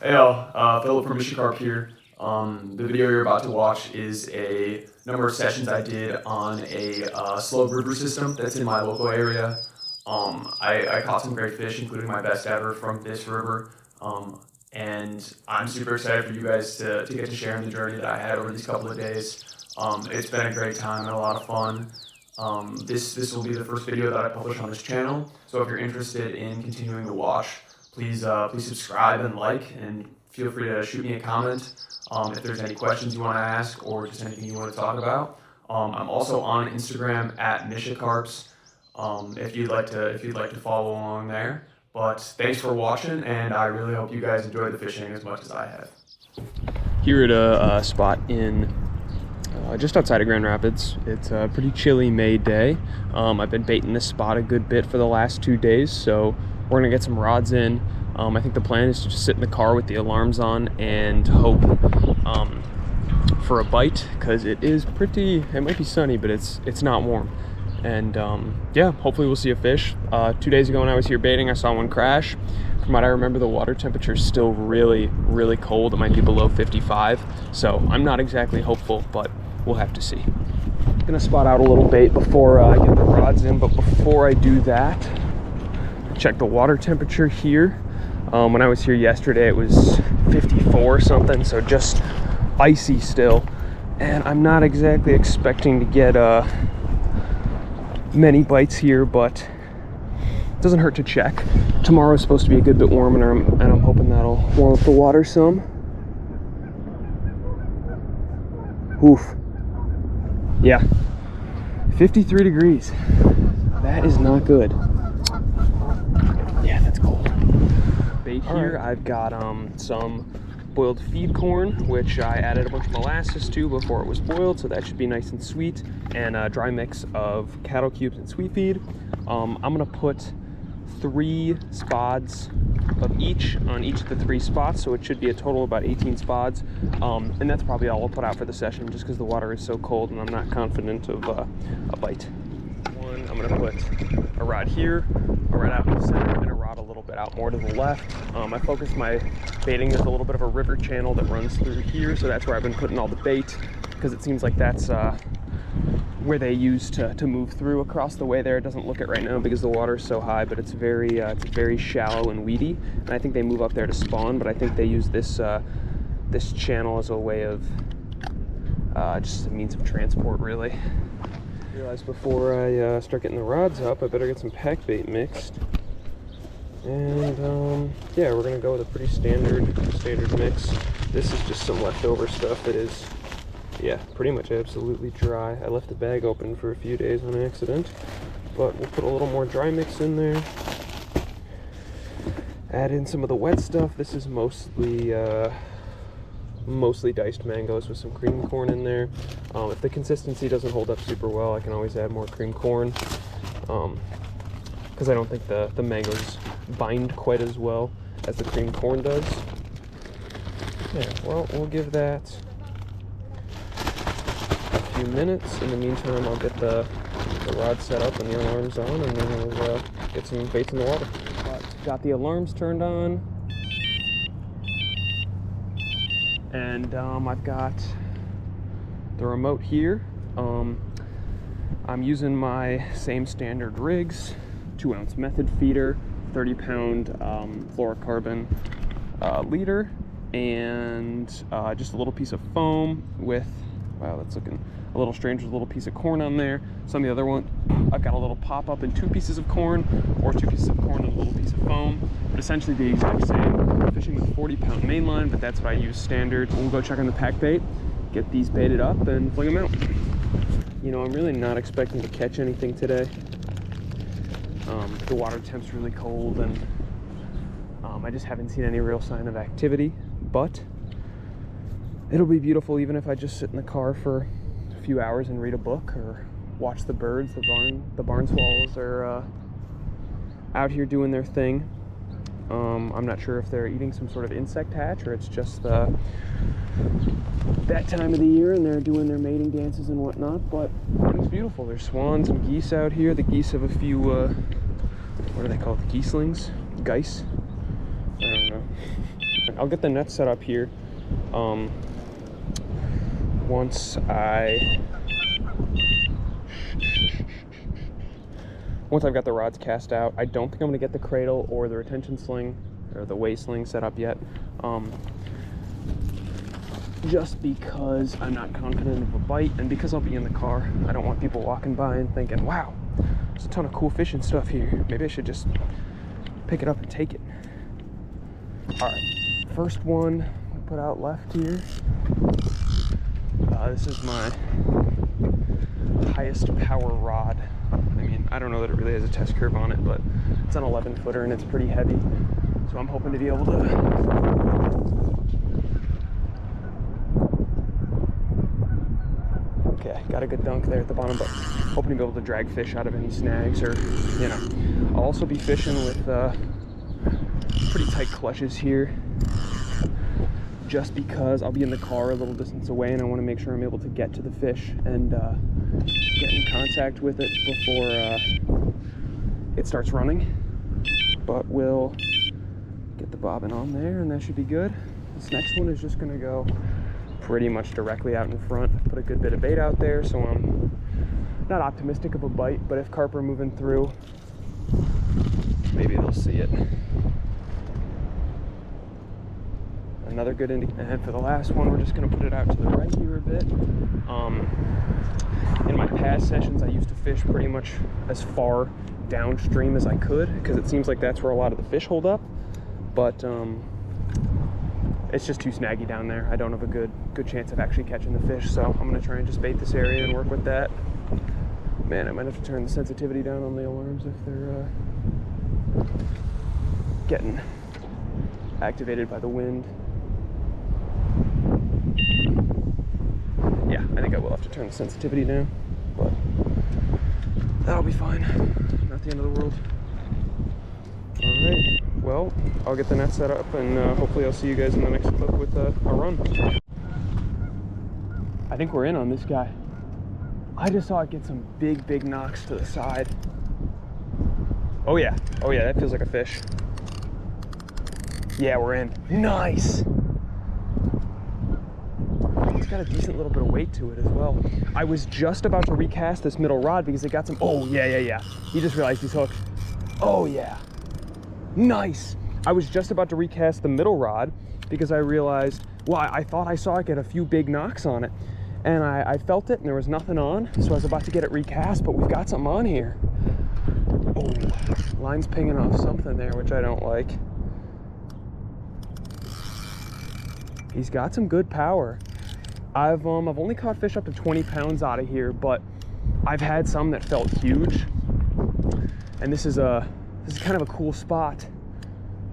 Hey y'all, Philip from Mixkit here. The video you're about to watch is a number of sessions I did on a slow river system that's in my local area. I caught some great fish, including my best ever from this river. And I'm super excited for you guys to get to share in the journey that I had over these couple of days. It's been a great time and a lot of fun. This will be the first video that I publish on this channel, so if you're interested in continuing to watch, please subscribe and like, and feel free to shoot me a comment if there's any questions you want to ask or just anything you want to talk about. I'm also on Instagram at Mishacarps, if you'd like to follow along there. But thanks for watching, and I really hope you guys enjoy the fishing as much as I have. Here at a spot in just outside of Grand Rapids. It's a pretty chilly May day. I've been baiting this spot a good bit for the last 2 days, so we're gonna get some rods in. I think the plan is to just sit in the car with the alarms on and hope for a bite, because it might be sunny, but it's not warm. And yeah, hopefully we'll see a fish. 2 days ago when I was here baiting, I saw one crash. From what I remember, the water temperature is still really cold. It might be below 55, so I'm not exactly hopeful, but we'll have to see. I'm gonna spot out a little bait before I get the rods in, but before I do that, check the water temperature here. When I was here yesterday, it was 54 something, so just icy still. And I'm not exactly expecting to get many bites here, but it doesn't hurt to check. Tomorrow's supposed to be a good bit warmer, and I'm hoping that'll warm up the water some. Oof. Yeah, 53 degrees. That is not good. Yeah, that's cold. Bait here, right. I've got some boiled feed corn, which I added a bunch of molasses to before it was boiled, so that should be nice and sweet, and a dry mix of cattle cubes and sweet feed. I'm gonna put 3 spods of each on each of the 3 spots, so it should be a total of about 18 spods, and that's probably all I'll put out for the session, just because the water is so cold and I'm not confident of a bite. I'm gonna put a rod here, a rod out in the center, and a rod a little bit out more to the left. I focused my baiting. There's a little bit of a river channel that runs through here, so that's where I've been putting all the bait, because it seems like that's where they use to move through across the way there. It doesn't look it right now because the water is so high, but it's very shallow and weedy, and I think they move up there to spawn, but I think they use this this channel as a way of just a means of transport, really. I realized before I start getting the rods up, I better get some pack bait mixed. And yeah, we're gonna go with a pretty standard mix. This is just some leftover stuff that is, yeah, pretty much absolutely dry. I left the bag open for a few days on accident, but we'll put a little more dry mix in there. Add in some of the wet stuff. This is mostly diced mangoes with some cream corn in there. If the consistency doesn't hold up super well, I can always add more cream corn, because I don't think the mangoes bind quite as well as the cream corn does. Yeah, well, we'll give that a few minutes. In the meantime, I'll get the rod set up and the alarms on, and then we'll get some baits in the water. Got the alarms turned on, and I've got the remote here. I'm using my same standard rigs, 2-ounce method feeder, 30-pound fluorocarbon leader, and just a little piece of foam with, wow, that's looking a little strange, with a little piece of corn on there. So on the other one, I've got a little pop-up and 2 pieces of corn, or 2 pieces of corn and a little piece of foam, but essentially the exact same. I'm fishing with 40-pound mainline, but that's what I use standard. We'll go check on the pack bait, get these baited up, and fling them out. You know, I'm really not expecting to catch anything today. The water temp's really cold, and I just haven't seen any real sign of activity, but it'll be beautiful even if I just sit in the car for a few hours and read a book or watch the birds. The barn swallows are out here doing their thing. I'm not sure if they're eating some sort of insect hatch, or it's just that time of the year and they're doing their mating dances and whatnot, but it's beautiful. There's swans and geese out here. The geese have a few, what are they called? Geeslings? Geese? I don't know. I'll get the net set up here. Once I've got the rods cast out. I don't think I'm gonna get the cradle or the retention sling or the weigh sling set up yet. Just because I'm not confident of a bite, and because I'll be in the car. I don't want people walking by and thinking, wow, there's a ton of cool fishing stuff here. Maybe I should just pick it up and take it. All right, first one I put out left here. This is my highest power rod. I mean, I don't know that it really has a test curve on it, but it's an 11 footer and it's pretty heavy. So I'm hoping to be able to got a good dunk there at the bottom, but hoping to be able to drag fish out of any snags, or, you know. I'll also be fishing with pretty tight clutches here, just because I'll be in the car a little distance away and I want to make sure I'm able to get to the fish and get in contact with it before it starts running. But we'll get the bobbin on there and that should be good. This next one is just going to go pretty much directly out in front. I've put a good bit of bait out there, so I'm not optimistic of a bite, but if carp are moving through, maybe they'll see it. Another good indicator. And for the last one, we're just going to put it out to the right here a bit. In my past sessions, I used to fish pretty much as far downstream as I could, because it seems like that's where a lot of the fish hold up, but it's just too snaggy down there. I don't have a good chance of actually catching the fish, so I'm gonna try and just bait this area and work with that. Man, I might have to turn the sensitivity down on the alarms if they're getting activated by the wind. Yeah, I think I will have to turn the sensitivity down, but that'll be fine. Not the end of the world. All right, well, I'll get the net set up, and hopefully I'll see you guys in the next clip with a run. I think we're in on this guy. I just saw it get some big knocks to the side. Oh yeah, that feels like a fish. Yeah, we're in. Nice. It's got a decent little bit of weight to it as well. I was just about to recast this middle rod because it got some, oh yeah. He just realized he's hooked. Oh yeah. Nice. I was just about to recast the middle rod because I realized, well, I thought I saw it get a few big knocks on it, and I felt it and there was nothing on, so I was about to get it recast, but we've got something on here. Oh, line's pinging off something there, which I don't like. He's got some good power. I've only caught fish up to 20 pounds out of here, but I've had some that felt huge, and this is kind of a cool spot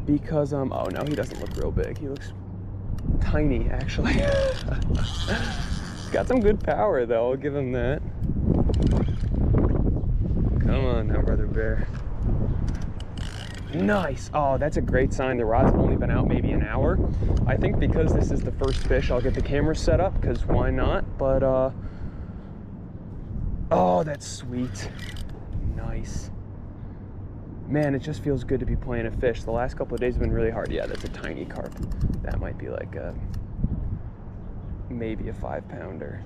because oh no, he doesn't look real big. He looks tiny, actually. He's got some good power though, I'll give him that. Come on now, brother bear. Nice. Oh, that's a great sign. The rod's only been out maybe an hour. I think because this is the first fish, I'll get the camera set up, because why not? But oh, that's sweet. Nice. Man, it just feels good to be playing a fish. The last couple of days have been really hard. Yeah, that's a tiny carp. That might be like maybe a 5-pounder.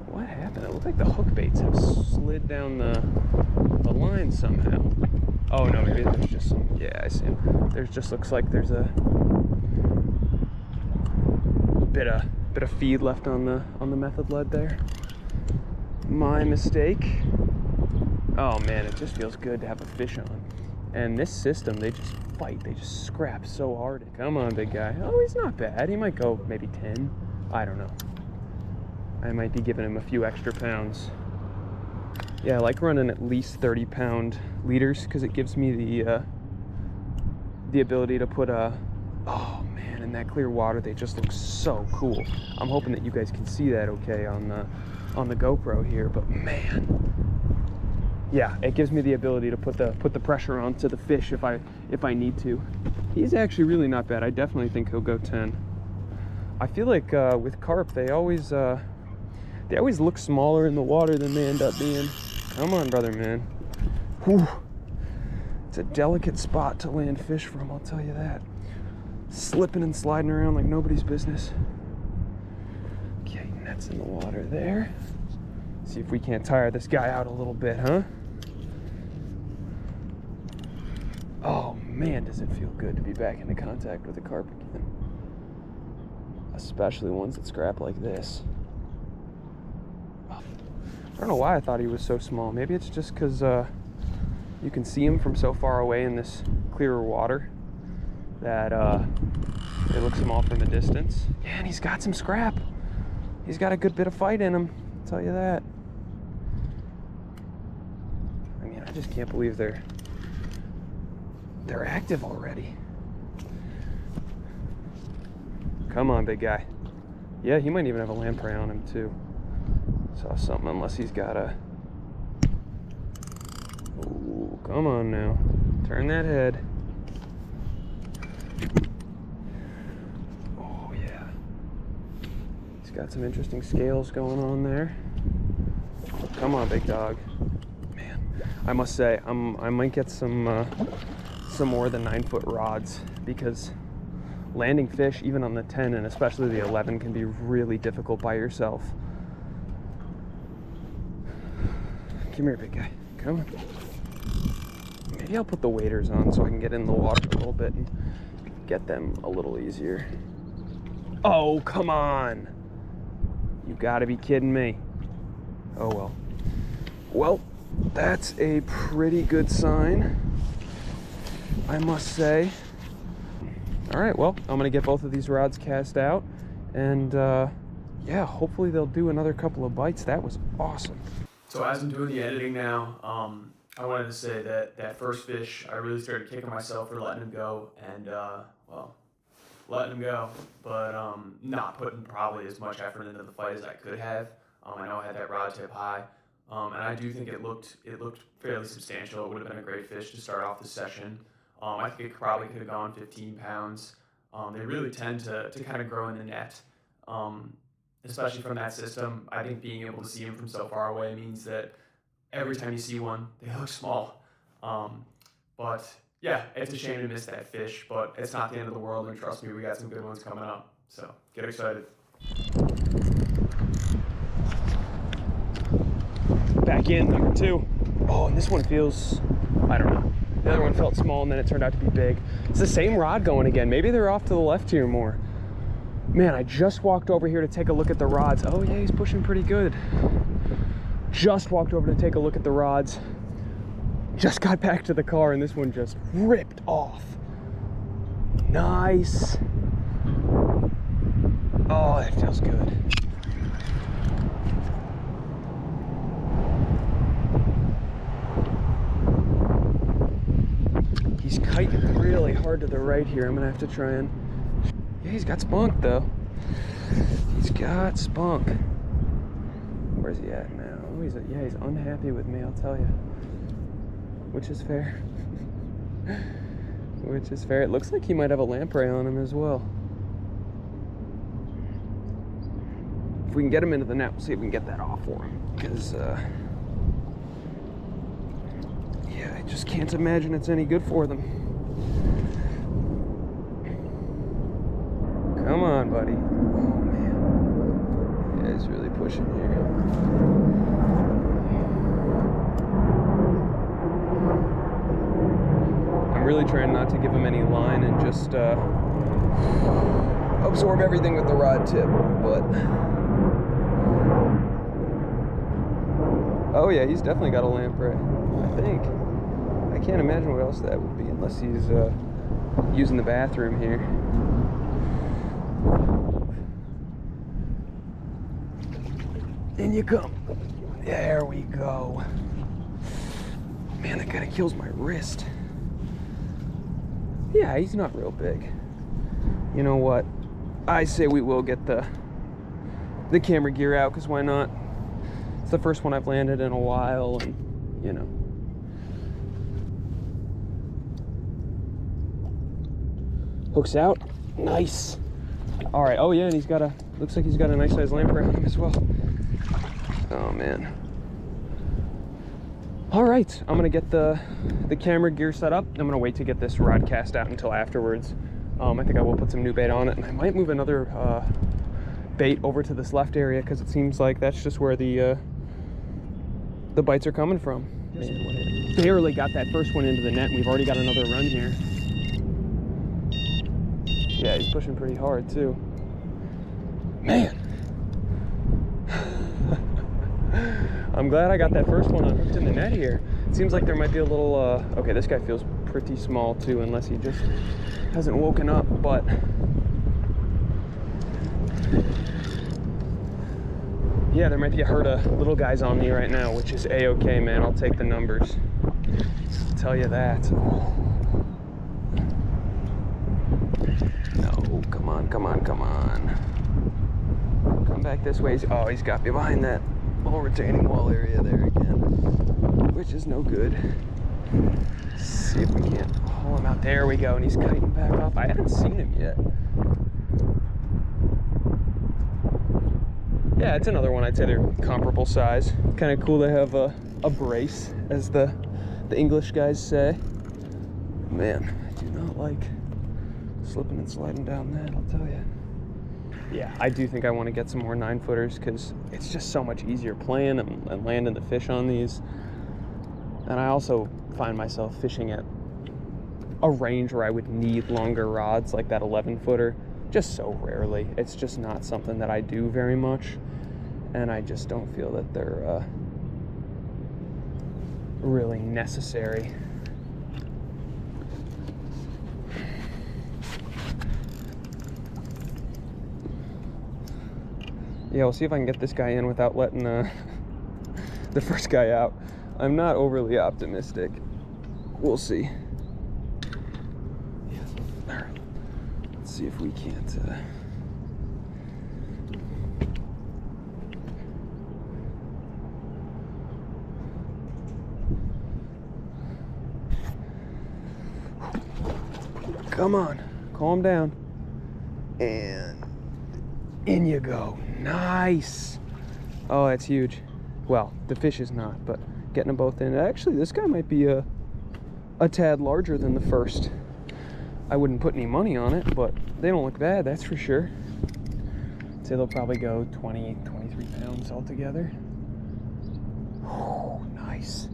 What happened? It looked like the hook baits have slid down the line somehow. Oh no, maybe there's just some, yeah, I see him. There's just looks like there's a bit of feed left on the method lead there. My mistake. Oh man, it just feels good to have a fish on. And this system, they just fight. They just scrap so hard. Come on, big guy. Oh, he's not bad. He might go maybe 10. I don't know. I might be giving him a few extra pounds. Yeah, I like running at least 30-pound leaders because it gives me the ability to put a, oh man, in that clear water, they just look so cool. I'm hoping that you guys can see that okay on the GoPro here, but man. Yeah, it gives me the ability to put the pressure onto the fish if I need to. He's actually really not bad. I definitely think he'll go 10. I feel like with carp, they always look smaller in the water than they end up being. Come on, brother, man. Whew. It's a delicate spot to land fish from, I'll tell you that. slipping and sliding around like nobody's business. Okay, net's in the water there. See if we can't tire this guy out a little bit, huh? Oh man, does it feel good to be back into contact with the carp again. Especially ones that scrap like this. I don't know why I thought he was so small. Maybe it's just because you can see him from so far away in this clearer water that it looks small from a distance. Yeah, and he's got some scrap. He's got a good bit of fight in him, I'll tell you that. I mean, I just can't believe they're active already. Come on, big guy. Yeah, he might even have a lamprey on him too. Saw something, unless he's got a... Ooh, come on now. Turn that head. Oh yeah. He's got some interesting scales going on there. Come on, big dog. Man, I must say, I might get some more than 9-foot rods, because landing fish, even on the 10 and especially the 11, can be really difficult by yourself. Come here, big guy. Come on. Maybe I'll put the waders on so I can get in the water a little bit and get them a little easier. Oh, come on. You gotta be kidding me. Oh, well. Well, that's a pretty good sign, I must say. All right, well, I'm gonna get both of these rods cast out, and yeah, hopefully they'll do another couple of bites. That was awesome. So as I'm doing the editing now, I wanted to say that that first fish, I really started kicking myself for letting him go, and well, letting him go, but not putting probably as much effort into the fight as I could have. I know I had that rod tip high, and I do think it looked fairly substantial. It would have been a great fish to start off the session. I think it probably could have gone 15 pounds. They really tend to kind of grow in the net, especially from that system. I think being able to see them from so far away means that every time you see one, they look small. But yeah, it's a shame to miss that fish, but it's not the end of the world, and trust me, we got some good ones coming up. So get excited. Back in, number 2. Oh, and this one feels, I don't know. The other one felt small, and then it turned out to be big. It's the same rod going again. Maybe they're off to the left here more. Man, I just walked over here to take a look at the rods. Oh yeah, he's pushing pretty good. Just walked over to take a look at the rods. Just got back to the car, and this one just ripped off. Nice. Oh, that feels good. He's kiting really hard to the right here. I'm gonna have to try and... Yeah, he's got spunk though. He's got spunk. Where's he at now? Oh, he's unhappy with me, I'll tell you. Which is fair. Which is fair. It looks like he might have a lamprey on him as well. If we can get him into the net, we'll see if we can get that off for him. Because, yeah, I just can't imagine it's any good for them. Come on, buddy. Oh, man. Yeah, he's really pushing here. I'm really trying not to give him any line and just absorb everything with the rod tip, but... Oh yeah, he's definitely got a lamprey, I think. I can't imagine what else that would be unless he's using the bathroom here. In you come. There we go. Man, that kind of kills my wrist. Yeah, he's not real big. You know what? I say we will get the camera gear out, because why not? It's the first one I've landed in a while, and you know. Hooks out. Nice. All right. Oh yeah, and looks like he's got a nice sized lamprey on him as well. Oh man. All right, I'm gonna get the camera gear set up. I'm gonna wait to get this rod cast out until afterwards. I think I will put some new bait on it, and I might move another bait over to this left area because it seems like that's just where the bites are coming from. Man, barely got that first one into the net, and we've already got another run here. Yeah, he's pushing pretty hard too. Man. I'm glad I got that first one unhooked in the net here. It seems like there might be a little, okay, this guy feels pretty small too, unless he just hasn't woken up, but yeah, there might be a herd of little guys on me right now, which is a-okay, man. I'll take the numbers. I'll tell you that. No, come on, come on, come on. Come back this way. Oh, he's got me behind that little retaining wall area there again, which is no good. Let's see if we can't haul him out. There we go, and he's kiting back off. I haven't seen him yet. Yeah, it's another one. I'd say they're comparable size. Kind of cool to have a brace, as the English guys say. Man, I do not like slipping and sliding down that, I'll tell you. Yeah, I do think I want to get some more 9-footers because it's just so much easier playing and landing the fish on these. And I also find myself fishing at a range where I would need longer rods, like that 11-footer, just so rarely. It's just not something that I do very much, and I just don't feel that they're really necessary. Yeah, we'll see if I can get this guy in without letting the first guy out. I'm not overly optimistic. We'll see. Yeah. All right. Let's see if we can't. Come on, calm down. And in you go. Nice. Oh, that's huge. Well, the fish is not, but getting them both in. Actually, this guy might be a tad larger than the first. I wouldn't put any money on it, but they don't look bad, that's for sure. I'd say they'll probably go 20, 23 pounds altogether. Oh, nice.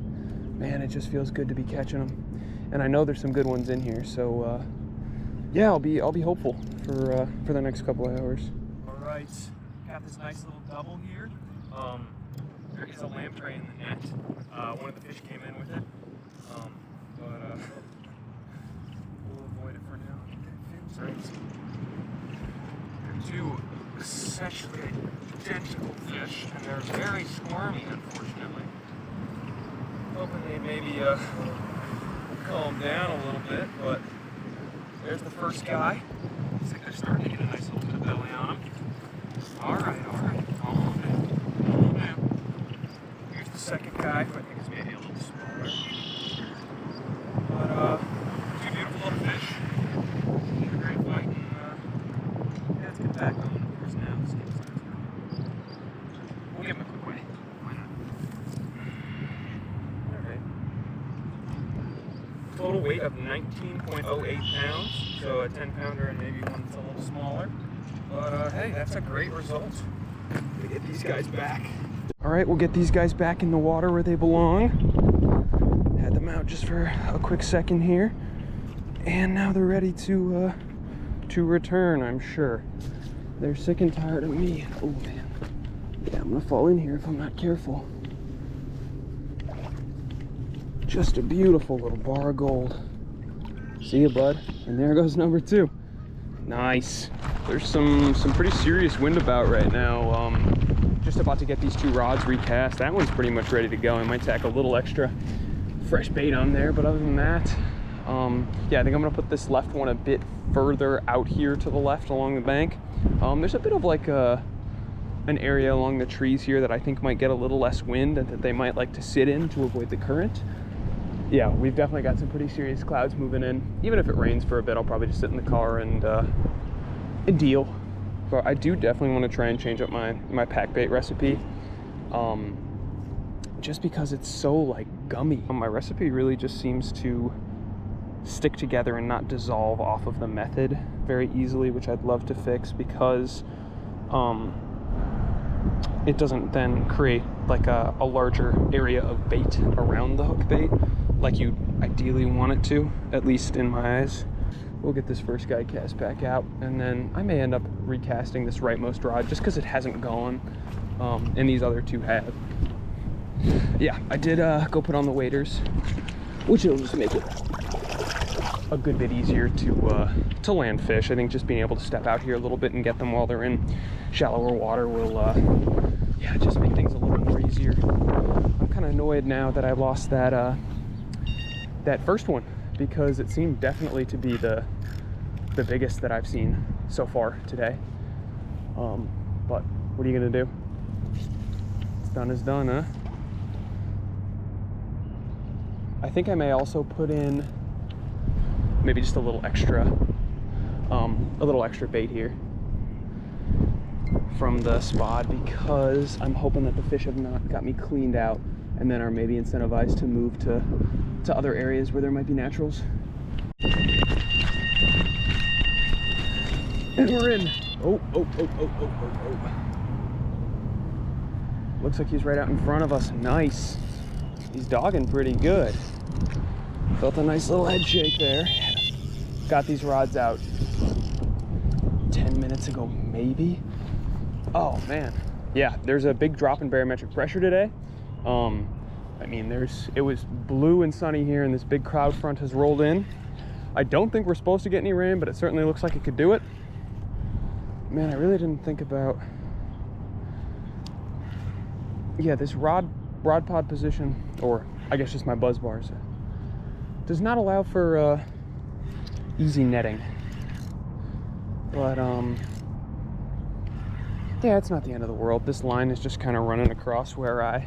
Man, it just feels good to be catching them. And I know there's some good ones in here, so yeah, I'll be hopeful for the next couple of hours. All right, got this nice little double here. There is a lamprey in the net. One of the fish came in with it, but we'll avoid it for now. They're two essentially identical fish, and they're very squirmy, unfortunately. Hoping they maybe calm down a little bit, but there's the first guy. Looks like they're starting to get a nice little bit of belly on him. All right, calm down. Here's the second guy, who I think is maybe a little smaller. But two beautiful little fish. Need a great fight, and yeah, let's get back on the course now. We'll give him a quick way. Why not? All right. Total weight of 19.08 pounds, so a 10-pounder and maybe one that's a little smaller. But hey, that's a great result. We get these guys back. All right, we'll get these guys back in the water where they belong. Had them out just for a quick second here, and now they're ready to return. I'm sure they're sick and tired of me. Oh man, yeah, I'm gonna fall in here if I'm not careful. Just a beautiful little bar of gold. See ya, bud. And there goes number 2. Nice. There's some pretty serious wind about right now. Just about to get these 2 rods recast. That one's pretty much ready to go. I might tack a little extra fresh bait on there, but other than that, yeah, I think I'm gonna put this left one a bit further out here to the left along the bank. There's a bit of like an area along the trees here that I think might get a little less wind and that they might like to sit in to avoid the current. Yeah, we've definitely got some pretty serious clouds moving in. Even if it rains for a bit, I'll probably just sit in the car and deal. But I do definitely want to try and change up my pack bait recipe, just because it's so like gummy. My recipe really just seems to stick together and not dissolve off of the method very easily, which I'd love to fix, because it doesn't then create like a larger area of bait around the hook bait like you ideally want it to, at least in my eyes. We'll get this first guy cast back out, and then I may end up recasting this rightmost rod just because it hasn't gone, and these other two have. Yeah, I did go put on the waders, which will just make it a good bit easier to land fish. I think just being able to step out here a little bit and get them while they're in shallower water will yeah, just make things a little more easier. I'm kind of annoyed now that I lost that that first one, because it seemed definitely to be the biggest that I've seen so far today. But what are you gonna do? It's done is done, huh? I think I may also put in maybe just a little extra bait here from the spot, because I'm hoping that the fish have not got me cleaned out and then are maybe incentivized to move to other areas where there might be naturals. And we're in. Oh. Looks like he's right out in front of us. Nice. He's dogging pretty good. Felt a nice little head shake there. Got these rods out 10 minutes ago, maybe. Oh man. Yeah, there's a big drop in barometric pressure today. I mean, it was blue and sunny here, and this big cloud front has rolled in. I don't think we're supposed to get any rain, but it certainly looks like it could do it. Man, I really didn't think about, yeah, this rod pod position, or I guess just my buzz bars, does not allow for easy netting. But yeah, it's not the end of the world. This line is just kind of running across where I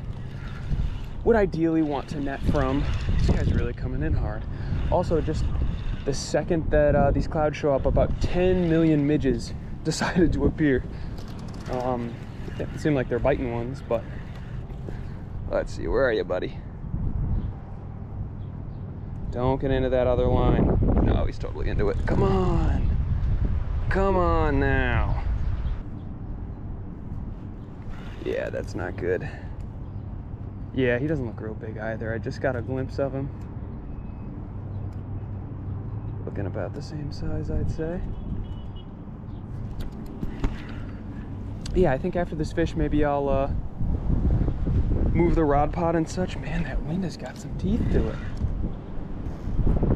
would ideally want to net from. This guy's really coming in hard. Also, just the second that these clouds show up, about 10 million midges decided to appear. It seem like they're biting ones, but let's see, where are you, buddy? Don't get into that other line. No, he's totally into it. Come on. Come on now. Yeah, that's not good. Yeah, he doesn't look real big either. I just got a glimpse of him. Looking about the same size, I'd say. Yeah, I think after this fish, maybe I'll move the rod pod and such. Man, that wind has got some teeth to it.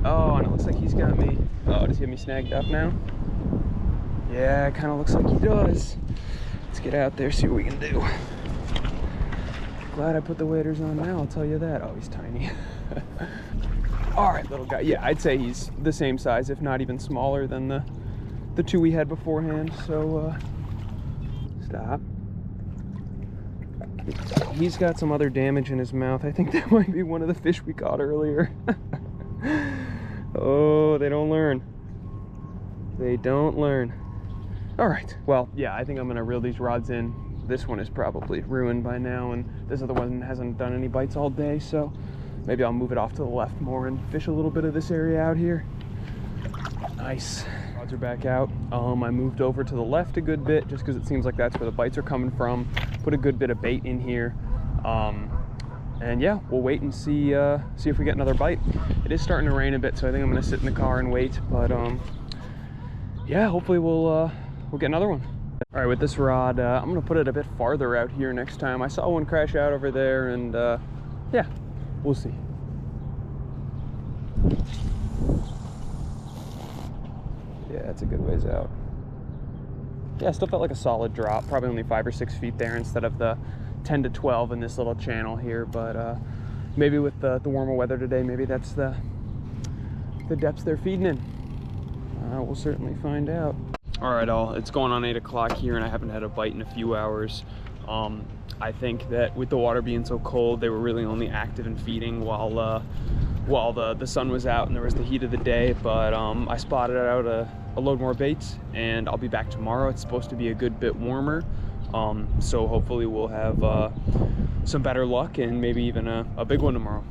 Oh, and it looks like he's got me. Oh, does he have me snagged up now? Yeah, it kind of looks like he does. Let's get out there, see what we can do. Glad I put the waders on now, I'll tell you that. Oh, he's tiny. All right, little guy. Yeah, I'd say he's the same size, if not even smaller than the two we had beforehand. So, stop. He's got some other damage in his mouth. I think that might be one of the fish we caught earlier. Oh, they don't learn. They don't learn. All right, well, yeah, I think I'm gonna reel these rods in. This one is probably ruined by now, and this other one hasn't done any bites all day, so maybe I'll move it off to the left more and fish a little bit of this area out here. Nice. Rods are back out. I moved over to the left a good bit just because it seems like that's where the bites are coming from. Put a good bit of bait in here. And yeah, we'll wait and see if we get another bite. It is starting to rain a bit, so I think I'm gonna sit in the car and wait, but yeah, hopefully we'll get another one. All right, with this rod, I'm gonna put it a bit farther out here next time. I saw one crash out over there, and yeah, we'll see. Yeah, that's a good ways out. Yeah, still felt like a solid drop, probably only 5 or 6 feet there instead of the 10 to 12 in this little channel here, but maybe with the warmer weather today, maybe that's the depths they're feeding in. We'll certainly find out. All right, it's going on 8 o'clock here, and I haven't had a bite in a few hours. I think that with the water being so cold, they were really only active and feeding while the sun was out and there was the heat of the day, but I spotted out a load more baits, and I'll be back tomorrow. It's supposed to be a good bit warmer, so hopefully we'll have some better luck and maybe even a big one tomorrow.